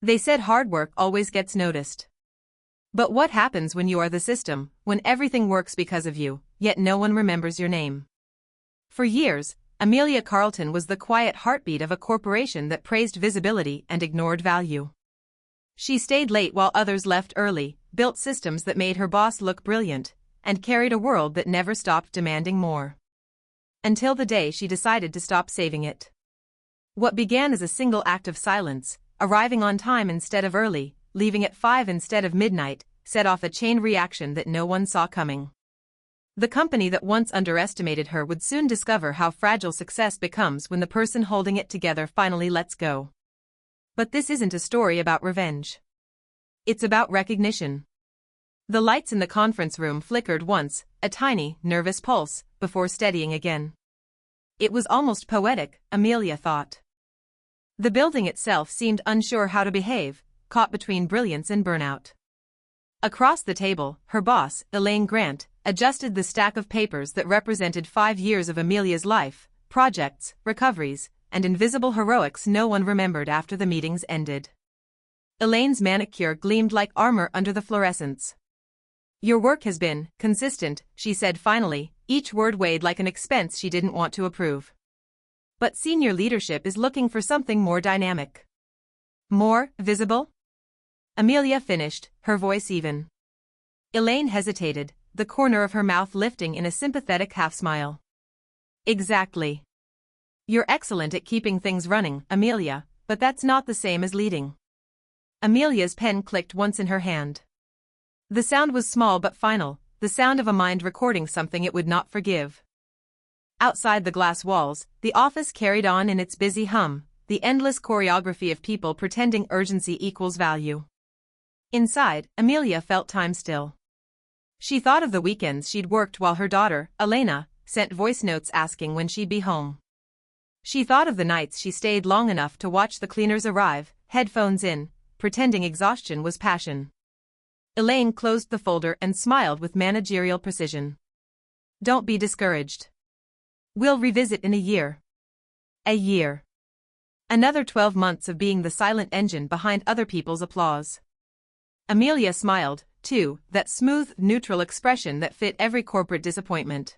They said hard work always gets noticed. But what happens when you are the system, when everything works because of you, yet no one remembers your name? For years, Amelia Carlton was the quiet heartbeat of a corporation that praised visibility and ignored value. She stayed late while others left early, built systems that made her boss look brilliant, and carried a world that never stopped demanding more. Until the day she decided to stop saving it. What began as a single act of silence, arriving on time instead of early, leaving at 5 instead of midnight, set off a chain reaction that no one saw coming. The company that once underestimated her would soon discover how fragile success becomes when the person holding it together finally lets go. But this isn't a story about revenge. It's about recognition. The lights in the conference room flickered once, a tiny, nervous pulse, before steadying again. It was almost poetic, Amelia thought. The building itself seemed unsure how to behave, caught between brilliance and burnout. Across the table, her boss, Elaine Grant, adjusted the stack of papers that represented 5 years of Amelia's life, projects, recoveries, and invisible heroics no one remembered after the meetings ended. Elaine's manicure gleamed like armor under the fluorescence. "Your work has been consistent," she said finally, each word weighed like an expense she didn't want to approve. "But senior leadership is looking for something more dynamic. More visible?" Amelia finished, her voice even. Elaine hesitated, the corner of her mouth lifting in a sympathetic half-smile. "Exactly. You're excellent at keeping things running, Amelia, but that's not the same as leading." Amelia's pen clicked once in her hand. The sound was small but final, the sound of a mind recording something it would not forgive. Outside the glass walls, the office carried on in its busy hum, the endless choreography of people pretending urgency equals value. Inside, Amelia felt time still. She thought of the weekends she'd worked while her daughter, Elena, sent voice notes asking when she'd be home. She thought of the nights she stayed long enough to watch the cleaners arrive, headphones in, pretending exhaustion was passion. Elaine closed the folder and smiled with managerial precision. "Don't be discouraged. We'll revisit in a year." A year. Another 12 months of being the silent engine behind other people's applause. Amelia smiled, too, that smooth, neutral expression that fit every corporate disappointment.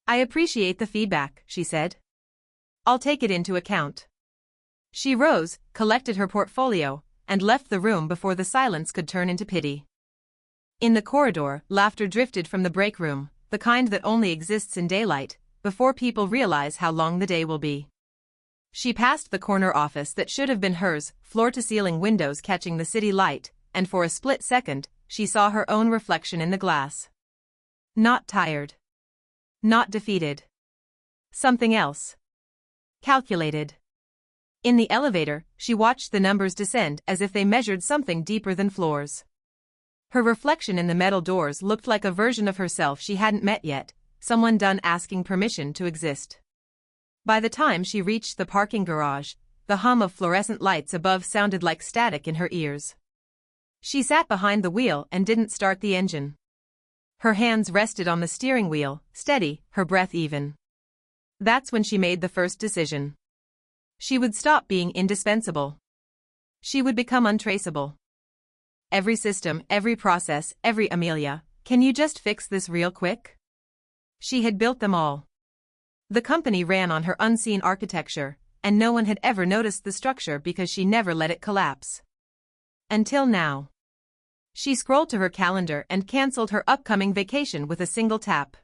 "I appreciate the feedback," she said. "I'll take it into account." She rose, collected her portfolio, and left the room before the silence could turn into pity. In the corridor, laughter drifted from the break room, the kind that only exists in daylight, before people realize how long the day will be. She passed the corner office that should have been hers, floor-to-ceiling windows catching the city light, and for a split second, she saw her own reflection in the glass. Not tired. Not defeated. Something else. Calculated. In the elevator, she watched the numbers descend as if they measured something deeper than floors. Her reflection in the metal doors looked like a version of herself she hadn't met yet, someone done asking permission to exist. By the time she reached the parking garage, the hum of fluorescent lights above sounded like static in her ears. She sat behind the wheel and didn't start the engine. Her hands rested on the steering wheel, steady, her breath even. That's when she made the first decision. She would stop being indispensable. She would become untraceable. Every system, every process, every Amelia, can you just fix this real quick? She had built them all. The company ran on her unseen architecture, and no one had ever noticed the structure because she never let it collapse. Until now. She scrolled to her calendar and canceled her upcoming vacation with a single tap.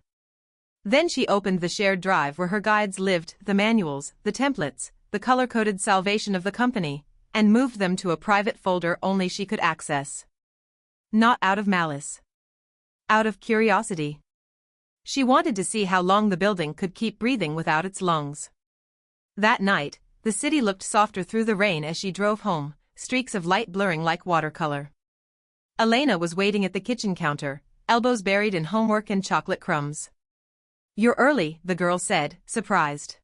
Then she opened the shared drive where her guides lived, the manuals, the templates, the color-coded salvation of the company, and moved them to a private folder only she could access. Not out of malice. Out of curiosity. She wanted to see how long the building could keep breathing without its lungs. That night, the city looked softer through the rain as she drove home, streaks of light blurring like watercolor. Elena was waiting at the kitchen counter, elbows buried in homework and chocolate crumbs. "You're early," the girl said, surprised.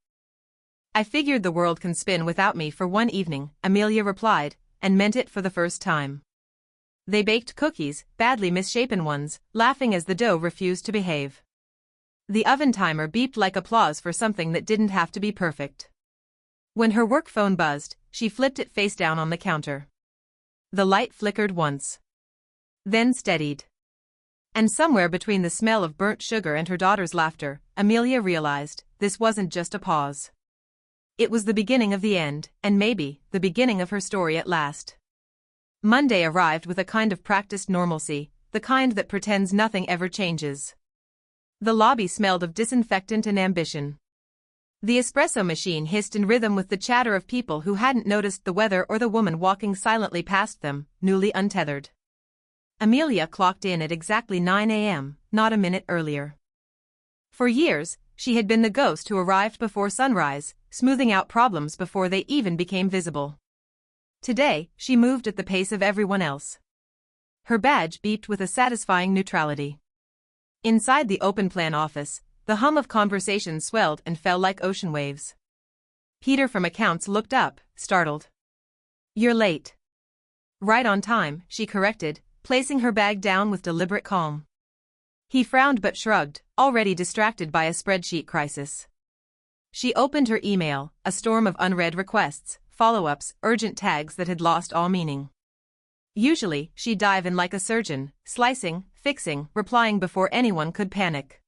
"I figured the world can spin without me for one evening," Amelia replied, and meant it for the first time. They baked cookies, badly misshapen ones, laughing as the dough refused to behave. The oven timer beeped like applause for something that didn't have to be perfect. When her work phone buzzed, she flipped it face down on the counter. The light flickered once. Then steadied. And somewhere between the smell of burnt sugar and her daughter's laughter, Amelia realized this wasn't just a pause. It was the beginning of the end, and maybe the beginning of her story at last. Monday arrived with a kind of practiced normalcy, the kind that pretends nothing ever changes. The lobby smelled of disinfectant and ambition. The espresso machine hissed in rhythm with the chatter of people who hadn't noticed the weather or the woman walking silently past them, newly untethered. Amelia clocked in at exactly 9 a.m., not a minute earlier. For years, she had been the ghost who arrived before sunrise, smoothing out problems before they even became visible. Today, she moved at the pace of everyone else. Her badge beeped with a satisfying neutrality. Inside the open-plan office, the hum of conversation swelled and fell like ocean waves. Peter from accounts looked up, startled. "You're late." "Right on time," she corrected, placing her bag down with deliberate calm. He frowned but shrugged, already distracted by a spreadsheet crisis. She opened her email, a storm of unread requests, follow-ups, urgent tags that had lost all meaning. Usually, she'd dive in like a surgeon, slicing, fixing, replying before anyone could panic.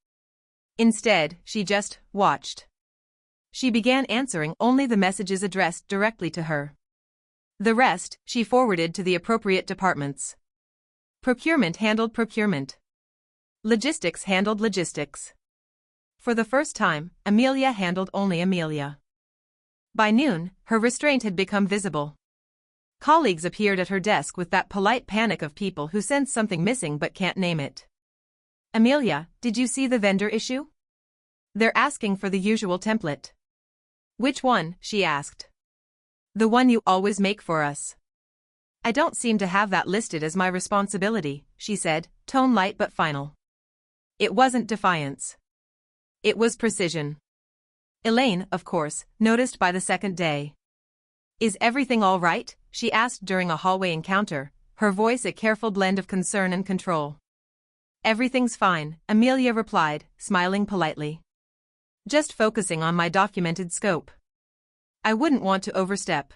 Instead, she just watched. She began answering only the messages addressed directly to her. The rest, she forwarded to the appropriate departments. Procurement handled procurement. Logistics handled logistics. For the first time, Amelia handled only Amelia. By noon, her restraint had become visible. Colleagues appeared at her desk with that polite panic of people who sense something missing but can't name it. "Amelia, did you see the vendor issue? They're asking for the usual template." "Which one?" she asked. "The one you always make for us." "I don't seem to have that listed as my responsibility," she said, tone light but final. It wasn't defiance. It was precision. Elaine, of course, noticed by the second day. "Is everything all right?" she asked during a hallway encounter, her voice a careful blend of concern and control. "Everything's fine," Amelia replied, smiling politely. "Just focusing on my documented scope. I wouldn't want to overstep."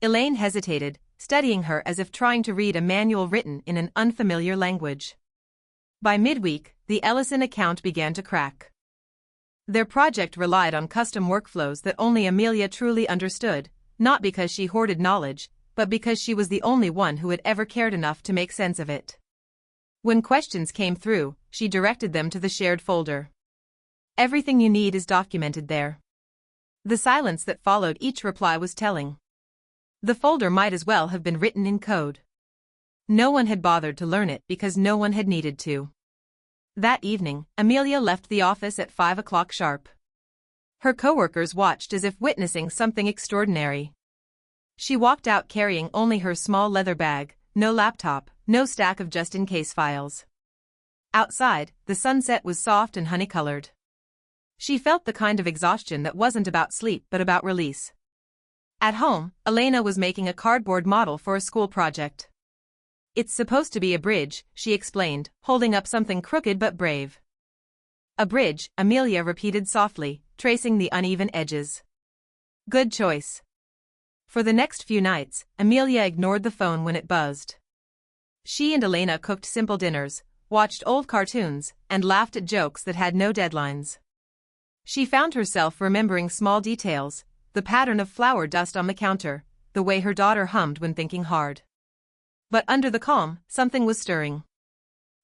Elaine hesitated, studying her as if trying to read a manual written in an unfamiliar language. By midweek, the Ellison account began to crack. Their project relied on custom workflows that only Amelia truly understood, not because she hoarded knowledge, but because she was the only one who had ever cared enough to make sense of it. When questions came through, she directed them to the shared folder. "Everything you need is documented there." The silence that followed each reply was telling. The folder might as well have been written in code. No one had bothered to learn it because no one had needed to. That evening, Amelia left the office at 5 o'clock sharp. Her coworkers watched as if witnessing something extraordinary. She walked out carrying only her small leather bag, no laptop, no stack of just-in-case files. Outside, the sunset was soft and honey-colored. She felt the kind of exhaustion that wasn't about sleep but about release. At home, Elena was making a cardboard model for a school project. "It's supposed to be a bridge," she explained, holding up something crooked but brave. "A bridge," Amelia repeated softly, tracing the uneven edges. "Good choice." For the next few nights, Amelia ignored the phone when it buzzed. She and Elena cooked simple dinners, watched old cartoons, and laughed at jokes that had no deadlines. She found herself remembering small details, the pattern of flour dust on the counter, the way her daughter hummed when thinking hard. But under the calm, something was stirring.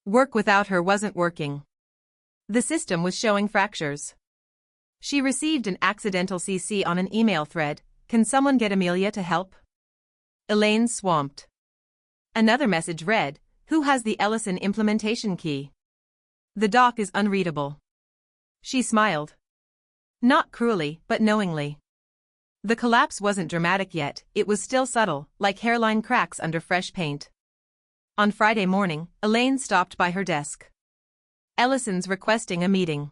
Work without her wasn't working. The system was showing fractures. She received an accidental CC on an email thread. "Can someone get Amelia to help?" Elaine swamped. Another message read, "Who has the Ellison implementation key?" "The doc is unreadable." She smiled. Not cruelly, but knowingly. The collapse wasn't dramatic yet, it was still subtle, like hairline cracks under fresh paint. On Friday morning, Elaine stopped by her desk. "Ellison's requesting a meeting.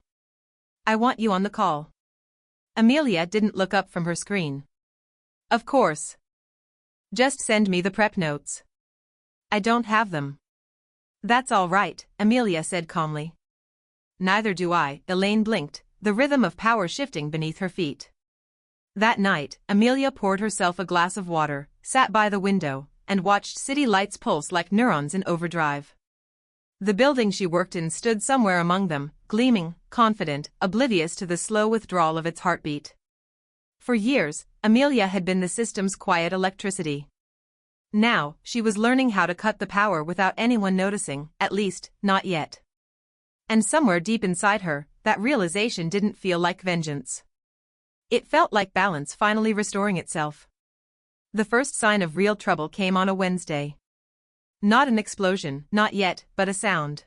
I want you on the call." Amelia didn't look up from her screen. "Of course. Just send me the prep notes." "I don't have them." "That's all right," Amelia said calmly. "Neither do I," Elaine blinked, the rhythm of power shifting beneath her feet. That night, Amelia poured herself a glass of water, sat by the window, and watched city lights pulse like neurons in overdrive. The building she worked in stood somewhere among them, gleaming, confident, oblivious to the slow withdrawal of its heartbeat. For years, Amelia had been the system's quiet electricity. Now, she was learning how to cut the power without anyone noticing, at least, not yet. And somewhere deep inside her, that realization didn't feel like vengeance. It felt like balance finally restoring itself. The first sign of real trouble came on a Wednesday. Not an explosion, not yet, but a sound.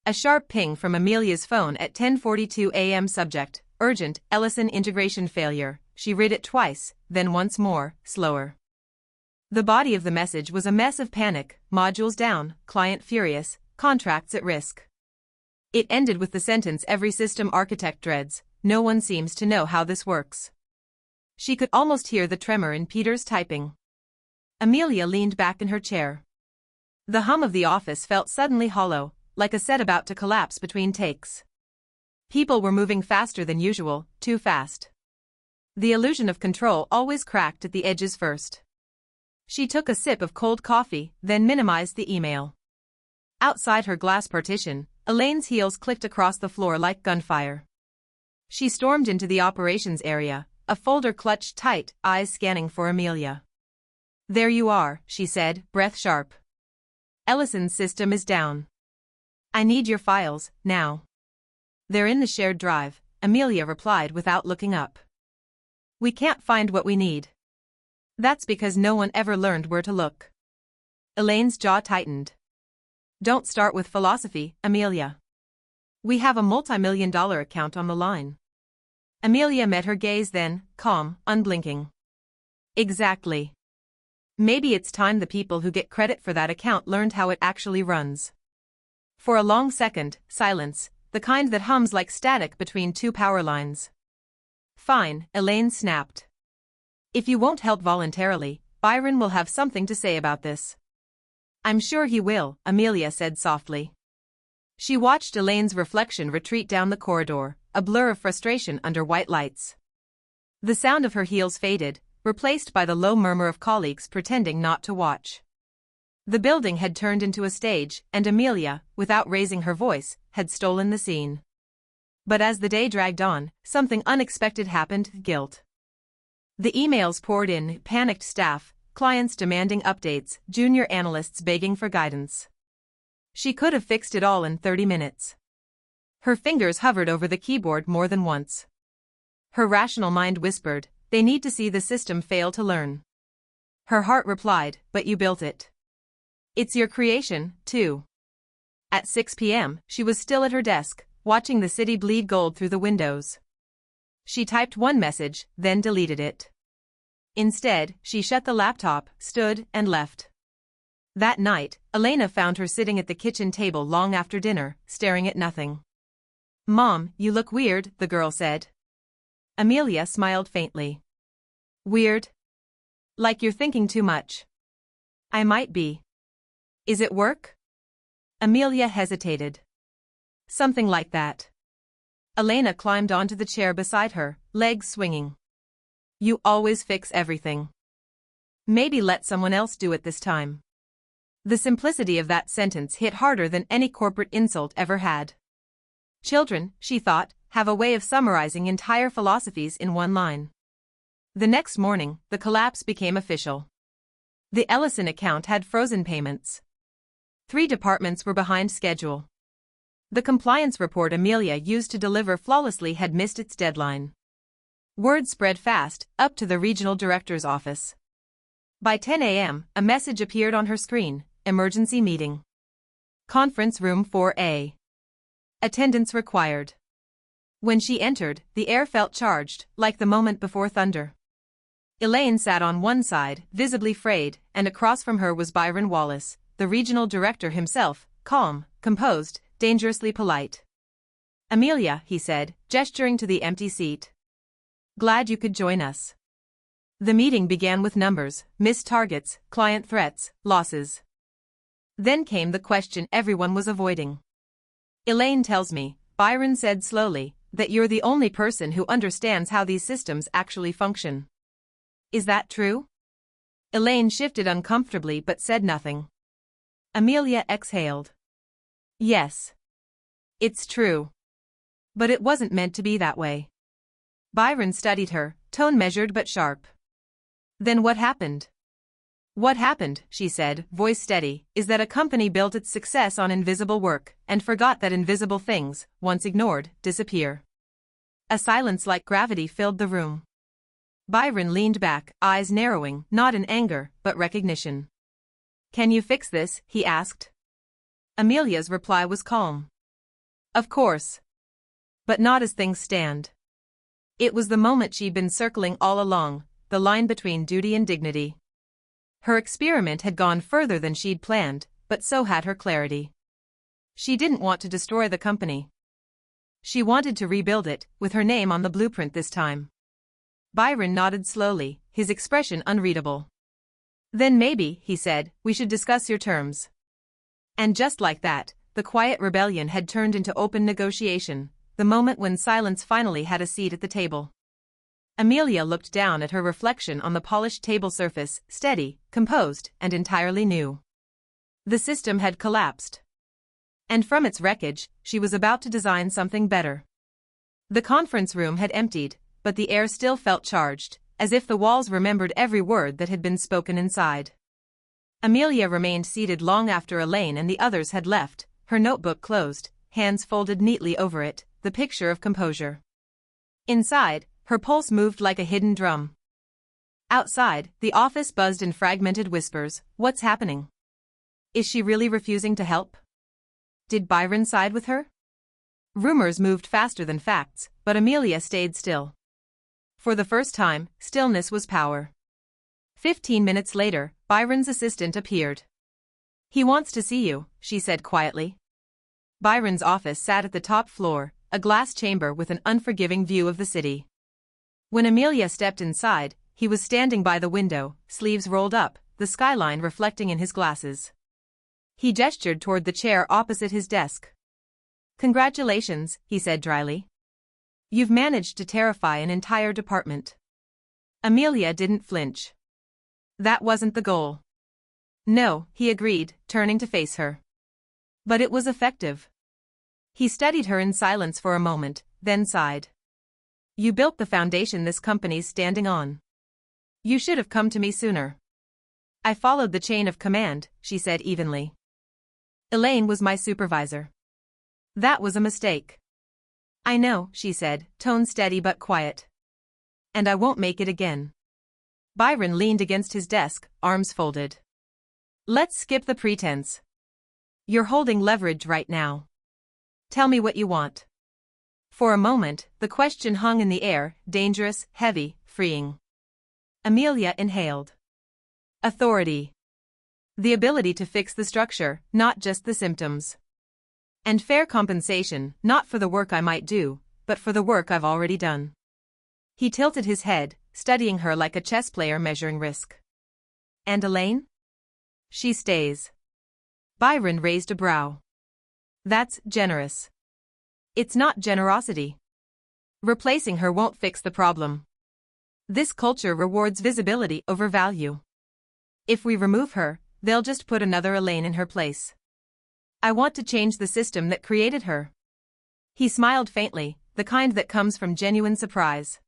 A sharp ping from Amelia's phone at 10:42 a.m. Subject, urgent, Ellison integration failure. She read it twice, then once more, slower. The body of the message was a mess of panic, modules down, client furious, contracts at risk. It ended with the sentence every system architect dreads, no one seems to know how this works. She could almost hear the tremor in Peter's typing. Amelia leaned back in her chair. The hum of the office felt suddenly hollow, like a set about to collapse between takes. People were moving faster than usual, too fast. The illusion of control always cracked at the edges first. She took a sip of cold coffee, then minimized the email. Outside her glass partition, Elaine's heels clicked across the floor like gunfire. She stormed into the operations area, a folder clutched tight, eyes scanning for Amelia. "There you are," she said, breath sharp. "Ellison's system is down. I need your files, now." "They're in the shared drive," Amelia replied without looking up. "We can't find what we need." "That's because no one ever learned where to look." Elaine's jaw tightened. "Don't start with philosophy, Amelia. We have a multi-million-dollar account on the line." Amelia met her gaze then, calm, unblinking. "Exactly. Maybe it's time the people who get credit for that account learned how it actually runs." For a long second, silence, the kind that hums like static between two power lines. "Fine," Elaine snapped. "If you won't help voluntarily, Byron will have something to say about this." "I'm sure he will," Amelia said softly. She watched Elaine's reflection retreat down the corridor, a blur of frustration under white lights. The sound of her heels faded, replaced by the low murmur of colleagues pretending not to watch. The building had turned into a stage, and Amelia, without raising her voice, had stolen the scene. But as the day dragged on, something unexpected happened: guilt. The emails poured in, panicked staff, clients demanding updates, junior analysts begging for guidance. She could have fixed it all in 30 minutes. Her fingers hovered over the keyboard more than once. Her rational mind whispered, they need to see the system fail to learn. Her heart replied, but you built it. It's your creation, too. At 6 p.m., she was still at her desk, watching the city bleed gold through the windows. She typed one message, then deleted it. Instead, she shut the laptop, stood, and left. That night, Elena found her sitting at the kitchen table long after dinner, staring at nothing. "Mom, you look weird," the girl said. Amelia smiled faintly. "Weird? Like you're thinking too much." "I might be." "Is it work?" Amelia hesitated. "Something like that." Elena climbed onto the chair beside her, legs swinging. "You always fix everything. Maybe let someone else do it this time." The simplicity of that sentence hit harder than any corporate insult ever had. Children, she thought, have a way of summarizing entire philosophies in one line. The next morning, the collapse became official. The Ellison account had frozen payments. 3 departments were behind schedule. The compliance report Amelia used to deliver flawlessly had missed its deadline. Word spread fast, up to the regional director's office. By 10 a.m., a message appeared on her screen: emergency meeting. Conference room 4A. Attendance required. When she entered, the air felt charged, like the moment before thunder. Elaine sat on one side, visibly frayed, and across from her was Byron Wallace, the regional director himself, calm, composed, dangerously polite. "Amelia," he said, gesturing to the empty seat. "Glad you could join us." The meeting began with numbers, missed targets, client threats, losses. Then came the question everyone was avoiding. "Elaine tells me," Byron said slowly, "that you're the only person who understands how these systems actually function. Is that true?" Elaine shifted uncomfortably but said nothing. Amelia exhaled. Yes. It's true. But it wasn't meant to be that way. Byron studied her, tone measured but sharp. Then what happened? What happened, she said, voice steady, is that a company built its success on invisible work, and forgot that invisible things, once ignored, disappear. A silence like gravity filled the room. Byron leaned back, eyes narrowing, not in anger, but recognition. Can you fix this? He asked. Amelia's reply was calm. Of course. But not as things stand. It was the moment she'd been circling all along, the line between duty and dignity. Her experiment had gone further than she'd planned, but so had her clarity. She didn't want to destroy the company. She wanted to rebuild it, with her name on the blueprint this time. Byron nodded slowly, his expression unreadable. Then maybe, he said, we should discuss your terms. And just like that, the quiet rebellion had turned into open negotiation, the moment when silence finally had a seat at the table. Amelia looked down at her reflection on the polished table surface, steady, composed, and entirely new. The system had collapsed. And from its wreckage, she was about to design something better. The conference room had emptied, but the air still felt charged, as if the walls remembered every word that had been spoken inside. Amelia remained seated long after Elaine and the others had left, her notebook closed, hands folded neatly over it, the picture of composure. Inside, her pulse moved like a hidden drum. Outside, the office buzzed in fragmented whispers. What's happening? Is she really refusing to help? Did Byron side with her? Rumors moved faster than facts, but Amelia stayed still. For the first time, stillness was power. 15 minutes later, Byron's assistant appeared. He wants to see you, she said quietly. Byron's office sat at the top floor, a glass chamber with an unforgiving view of the city. When Amelia stepped inside, he was standing by the window, sleeves rolled up, the skyline reflecting in his glasses. He gestured toward the chair opposite his desk. Congratulations, he said dryly. You've managed to terrify an entire department. Amelia didn't flinch. That wasn't the goal. No, he agreed, turning to face her. But it was effective. He studied her in silence for a moment, then sighed. You built the foundation this company's standing on. You should have come to me sooner. I followed the chain of command, she said evenly. Elaine was my supervisor. That was a mistake. I know, she said, tone steady but quiet. And I won't make it again. Byron leaned against his desk, arms folded. Let's skip the pretense. You're holding leverage right now. Tell me what you want. For a moment, the question hung in the air, dangerous, heavy, freeing. Amelia inhaled. Authority. The ability to fix the structure, not just the symptoms. And fair compensation, not for the work I might do, but for the work I've already done. He tilted his head, studying her like a chess player measuring risk. And Elaine? She stays. Byron raised a brow. That's generous. It's not generosity. Replacing her won't fix the problem. This culture rewards visibility over value. If we remove her, they'll just put another Elaine in her place. I want to change the system that created her. He smiled faintly, the kind that comes from genuine surprise.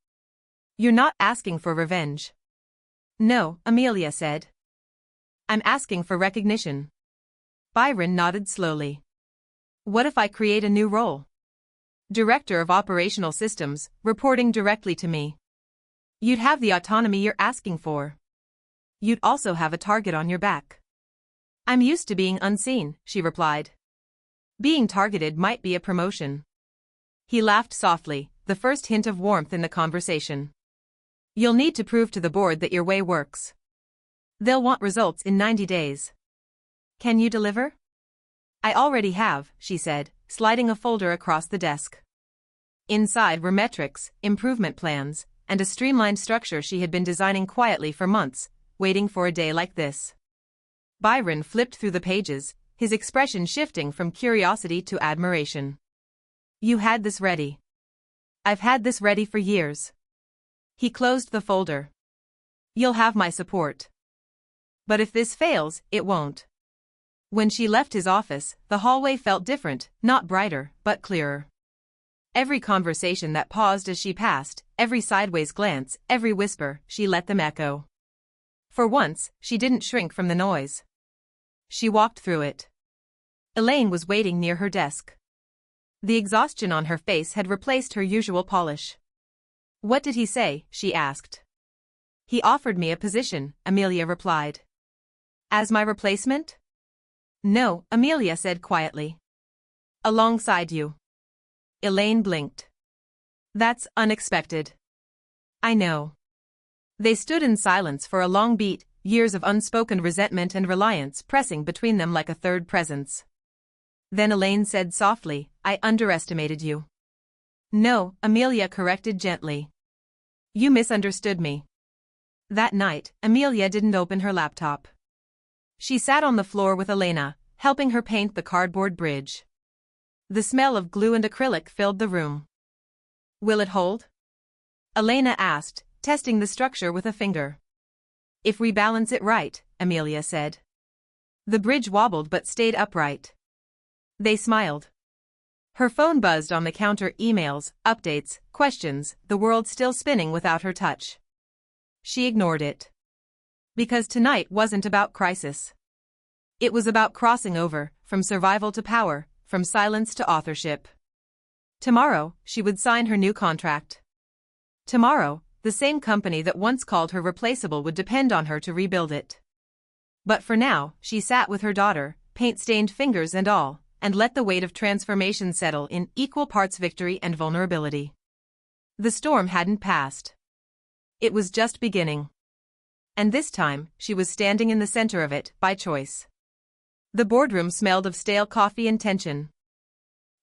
You're not asking for revenge. No, Amelia said. I'm asking for recognition. Byron nodded slowly. What if I create a new role? Director of Operational Systems, reporting directly to me. You'd have the autonomy you're asking for. You'd also have a target on your back. I'm used to being unseen, she replied. Being targeted might be a promotion. He laughed softly, the first hint of warmth in the conversation. You'll need to prove to the board that your way works. They'll want results in 90 days. Can you deliver? I already have, she said, sliding a folder across the desk. Inside were metrics, improvement plans, and a streamlined structure she had been designing quietly for months, waiting for a day like this. Byron flipped through the pages, his expression shifting from curiosity to admiration. You had this ready. I've had this ready for years. He closed the folder. You'll have my support. But if this fails, it won't. When she left his office, the hallway felt different, not brighter, but clearer. Every conversation that paused as she passed, every sideways glance, every whisper, she let them echo. For once, she didn't shrink from the noise. She walked through it. Elaine was waiting near her desk. The exhaustion on her face had replaced her usual polish. "What did he say?" she asked. "He offered me a position," Amelia replied. "As my replacement?" "No," Amelia said quietly. "Alongside you." Elaine blinked. "That's unexpected." "I know." They stood in silence for a long beat, years of unspoken resentment and reliance pressing between them like a third presence. Then Elaine said softly, "I underestimated you." "No," Amelia corrected gently. "You misunderstood me." That night, Amelia didn't open her laptop. She sat on the floor with Elena, helping her paint the cardboard bridge. The smell of glue and acrylic filled the room. "Will it hold?" Elena asked, testing the structure with a finger. "If we balance it right," Amelia said. The bridge wobbled but stayed upright. They smiled. Her phone buzzed on the counter, emails, updates, questions, the world still spinning without her touch. She ignored it. Because tonight wasn't about crisis. It was about crossing over, from survival to power, from silence to authorship. Tomorrow, she would sign her new contract. Tomorrow, the same company that once called her replaceable would depend on her to rebuild it. But for now, she sat with her daughter, paint-stained fingers and all, and let the weight of transformation settle in equal parts victory and vulnerability. The storm hadn't passed. It was just beginning. And this time, she was standing in the center of it, by choice. The boardroom smelled of stale coffee and tension.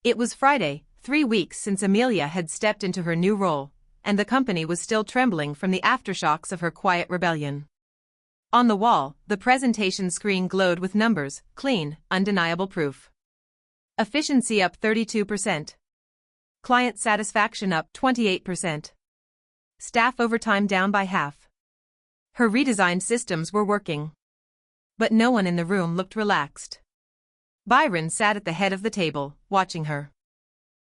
It was Friday, 3 weeks since Amelia had stepped into her new role, and the company was still trembling from the aftershocks of her quiet rebellion. On the wall, the presentation screen glowed with numbers, clean, undeniable proof. Efficiency up 32%. Client satisfaction up 28%. Staff overtime down by half. Her redesigned systems were working. But no one in the room looked relaxed. Byron sat at the head of the table, watching her.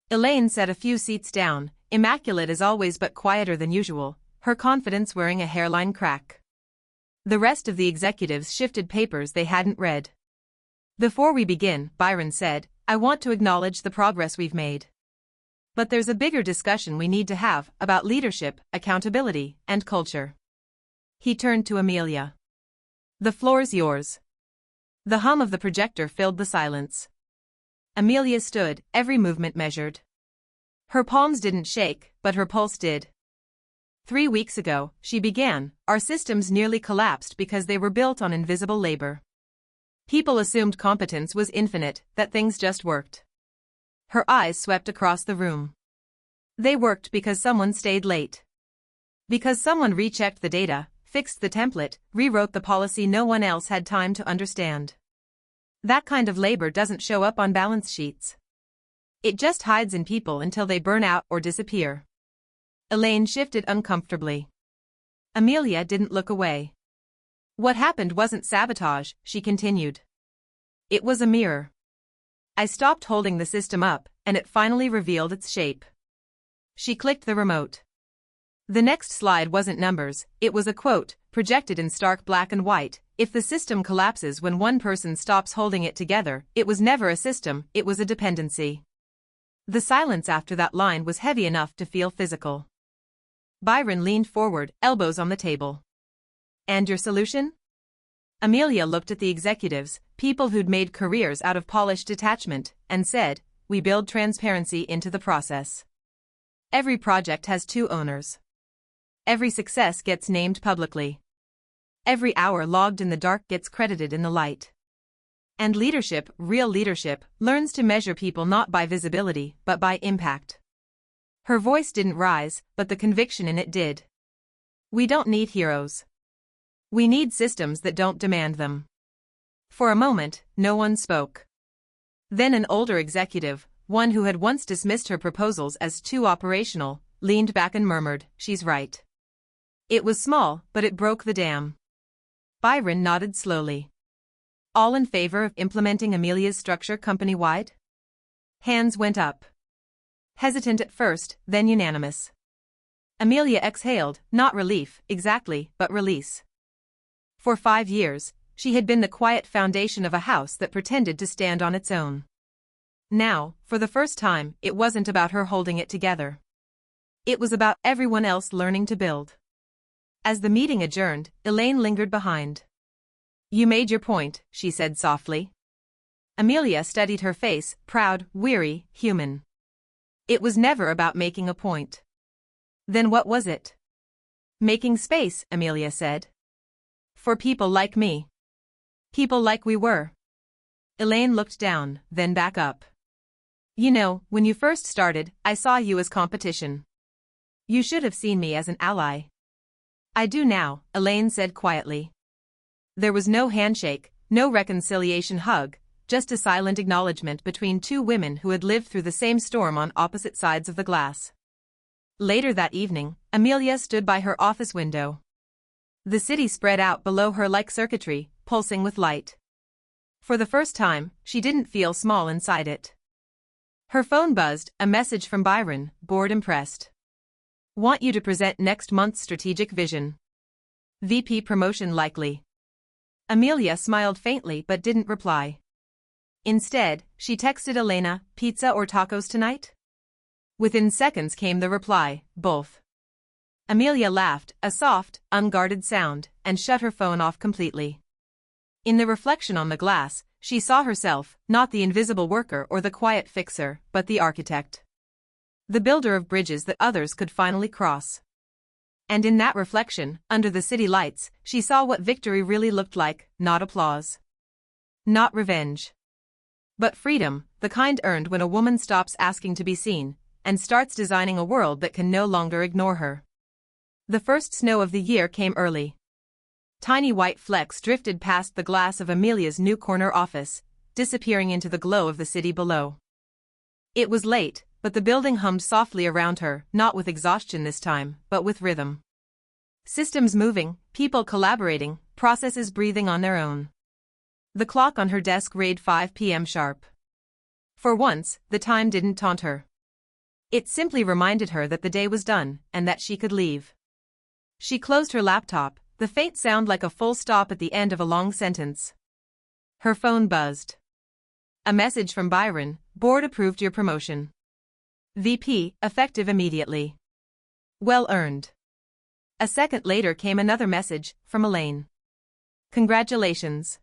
Elaine sat a few seats down, immaculate as always but quieter than usual, her confidence wearing a hairline crack. The rest of the executives shifted papers they hadn't read. "Before we begin," Byron said, "I want to acknowledge the progress we've made. But there's a bigger discussion we need to have about leadership, accountability, and culture." He turned to Amelia. "The floor's yours." The hum of the projector filled the silence. Amelia stood, every movement measured. Her palms didn't shake, but her pulse did. 3 weeks ago, she began, our systems nearly collapsed because they were built on invisible labor. People assumed competence was infinite, that things just worked. Her eyes swept across the room. They worked because someone stayed late. Because someone rechecked the data, fixed the template, rewrote the policy no one else had time to understand. That kind of labor doesn't show up on balance sheets. It just hides in people until they burn out or disappear. Elaine shifted uncomfortably. Amelia didn't look away. "What happened wasn't sabotage," she continued. "It was a mirror. I stopped holding the system up, and it finally revealed its shape." She clicked the remote. The next slide wasn't numbers, it was a quote, projected in stark black and white: "If the system collapses when one person stops holding it together, it was never a system, it was a dependency." The silence after that line was heavy enough to feel physical. Byron leaned forward, elbows on the table. "And your solution?" Amelia looked at the executives, people who'd made careers out of polished detachment, and said, "We build transparency into the process. Every project has 2 owners. Every success gets named publicly. Every hour logged in the dark gets credited in the light. And leadership, real leadership, learns to measure people not by visibility, but by impact." Her voice didn't rise, but the conviction in it did. "We don't need heroes. We need systems that don't demand them." For a moment, no one spoke. Then an older executive, one who had once dismissed her proposals as too operational, leaned back and murmured, "She's right. It was small, but it broke the dam." Byron nodded slowly. All in favor of implementing Amelia's structure company-wide? Hands went up. Hesitant at first, then unanimous. Amelia exhaled, not relief, exactly, but release. For 5 years, she had been the quiet foundation of a house that pretended to stand on its own. Now, for the first time, it wasn't about her holding it together. It was about everyone else learning to build. As the meeting adjourned, Elaine lingered behind. "You made your point," she said softly. Amelia studied her face, proud, weary, human. It was never about making a point. Then what was it? "Making space," Amelia said. "For people like me. People like we were." Elaine looked down, then back up. "You know, when you first started, I saw you as competition. You should have seen me as an ally." "I do now," Elaine said quietly. There was no handshake, no reconciliation hug, just a silent acknowledgement between two women who had lived through the same storm on opposite sides of the glass. Later that evening, Amelia stood by her office window. The city spread out below her like circuitry, pulsing with light. For the first time, she didn't feel small inside it. Her phone buzzed, a message from Byron, board impressed. "Want you to present next month's strategic vision. VP promotion likely." Amelia smiled faintly but didn't reply. Instead, she texted Elena, "Pizza or tacos tonight?" Within seconds came the reply, "Both." Amelia laughed, a soft, unguarded sound, and shut her phone off completely. In the reflection on the glass, she saw herself, not the invisible worker or the quiet fixer, but the architect. The builder of bridges that others could finally cross. And in that reflection, under the city lights, she saw what victory really looked like, not applause. Not revenge. But freedom, the kind earned when a woman stops asking to be seen, and starts designing a world that can no longer ignore her. The first snow of the year came early. Tiny white flecks drifted past the glass of Amelia's new corner office, disappearing into the glow of the city below. It was late, but the building hummed softly around her, not with exhaustion this time, but with rhythm. Systems moving, people collaborating, processes breathing on their own. The clock on her desk read 5 p.m. sharp. For once, the time didn't taunt her. It simply reminded her that the day was done, and that she could leave. She closed her laptop, the faint sound like a full stop at the end of a long sentence. Her phone buzzed. A message from Byron, "Board approved your promotion. VP, effective immediately. Well earned." A second later came another message, from Elaine. "Congratulations.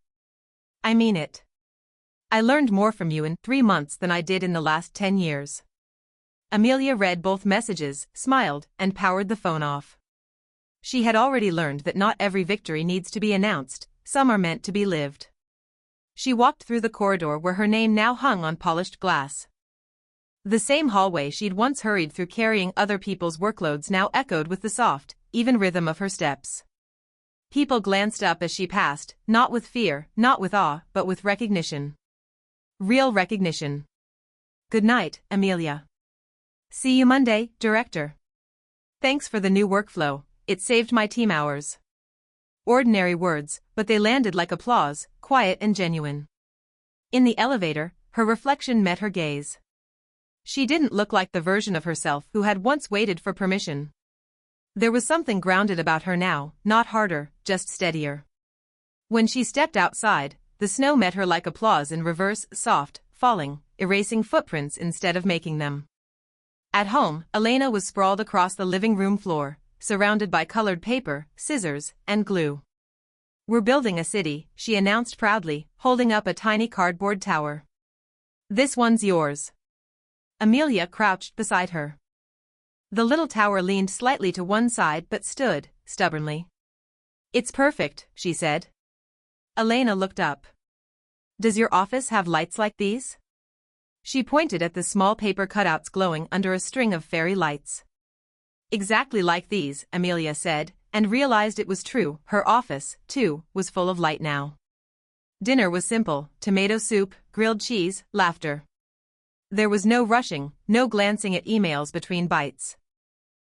I mean it. I learned more from you in 3 months than I did in the last 10 years. Amelia read both messages, smiled, and powered the phone off. She had already learned that not every victory needs to be announced, some are meant to be lived. She walked through the corridor where her name now hung on polished glass. The same hallway she'd once hurried through carrying other people's workloads now echoed with the soft, even rhythm of her steps. People glanced up as she passed, not with fear, not with awe, but with recognition. Real recognition. "Good night, Amelia. See you Monday, Director. Thanks for the new workflow, it saved my team hours." Ordinary words, but they landed like applause, quiet and genuine. In the elevator, her reflection met her gaze. She didn't look like the version of herself who had once waited for permission. There was something grounded about her now, not harder, just steadier. When she stepped outside, the snow met her like applause in reverse, soft, falling, erasing footprints instead of making them. At home, Elena was sprawled across the living room floor, surrounded by colored paper, scissors, and glue. "We're building a city," she announced proudly, holding up a tiny cardboard tower. "This one's yours." Amelia crouched beside her. The little tower leaned slightly to one side but stood, stubbornly. "It's perfect," she said. Elena looked up. "Does your office have lights like these?" She pointed at the small paper cutouts glowing under a string of fairy lights. "Exactly like these," Amelia said, and realized it was true. Her office, too, was full of light now. Dinner was simple, tomato soup, grilled cheese, laughter. There was no rushing, no glancing at emails between bites.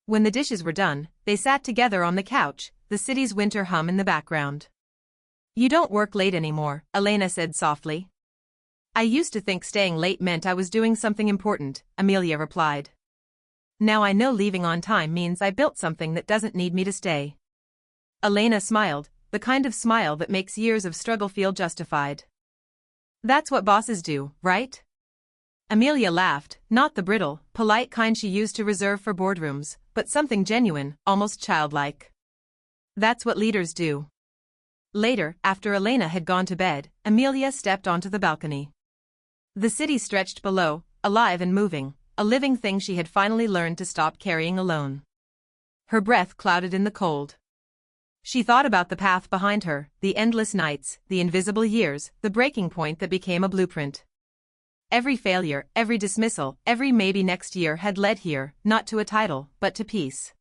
When the dishes were done, they sat together on the couch, the city's winter hum in the background. You don't work late anymore, Elena said softly. I used to think staying late meant I was doing something important, Amelia replied. Now I know leaving on time means I built something that doesn't need me to stay. Elena smiled, the kind of smile that makes years of struggle feel justified. That's what bosses do, right? Amelia laughed, not the brittle, polite kind she used to reserve for boardrooms, but something genuine, almost childlike. That's what leaders do. Later, after Elena had gone to bed, Amelia stepped onto the balcony. The city stretched below, alive and moving, a living thing she had finally learned to stop carrying alone. Her breath clouded in the cold. She thought about the path behind her, the endless nights, the invisible years, the breaking point that became a blueprint. Every failure, every dismissal, every maybe next year had led here, not to a title, but to peace.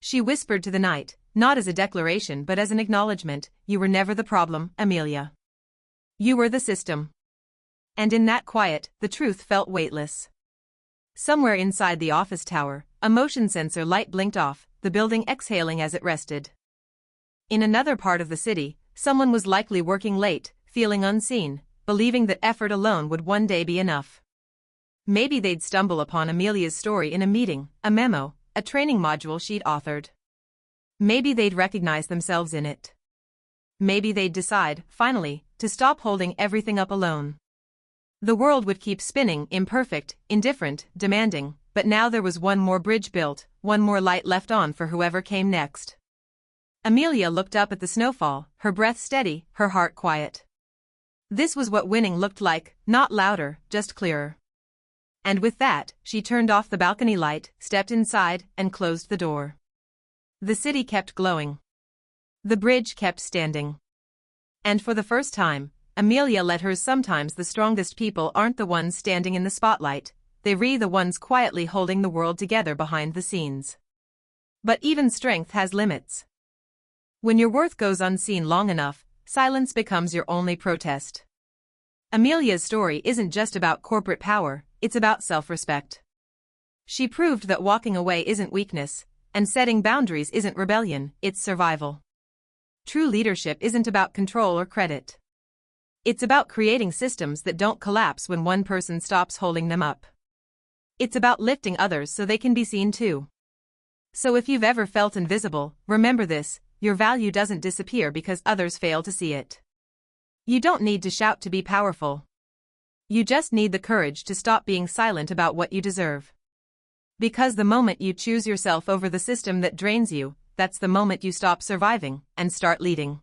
She whispered to the night, not as a declaration but as an acknowledgement, you were never the problem, Amelia. You were the system. And in that quiet, the truth felt weightless. Somewhere inside the office tower, a motion sensor light blinked off, the building exhaling as it rested. In another part of the city, someone was likely working late, feeling unseen, believing that effort alone would one day be enough. Maybe they'd stumble upon Amelia's story in a meeting, a memo, a training module she'd authored. Maybe they'd recognize themselves in it. Maybe they'd decide, finally, to stop holding everything up alone. The world would keep spinning, imperfect, indifferent, demanding, but now there was one more bridge built, one more light left on for whoever came next. Amelia looked up at the snowfall, her breath steady, her heart quiet. This was what winning looked like, not louder, just clearer. And with that, she turned off the balcony light, stepped inside, and closed the door. The city kept glowing. The bridge kept standing. And for the first time, Amelia let her sometimes the strongest people aren't the ones standing in the spotlight, they're the ones quietly holding the world together behind the scenes. But even strength has limits. When your worth goes unseen long enough, silence becomes your only protest. Amelia's story isn't just about corporate power, it's about self-respect. She proved that walking away isn't weakness, and setting boundaries isn't rebellion, it's survival. True leadership isn't about control or credit. It's about creating systems that don't collapse when one person stops holding them up. It's about lifting others so they can be seen too. So if you've ever felt invisible, remember this, your value doesn't disappear because others fail to see it. You don't need to shout to be powerful. You just need the courage to stop being silent about what you deserve. Because the moment you choose yourself over the system that drains you, that's the moment you stop surviving and start leading.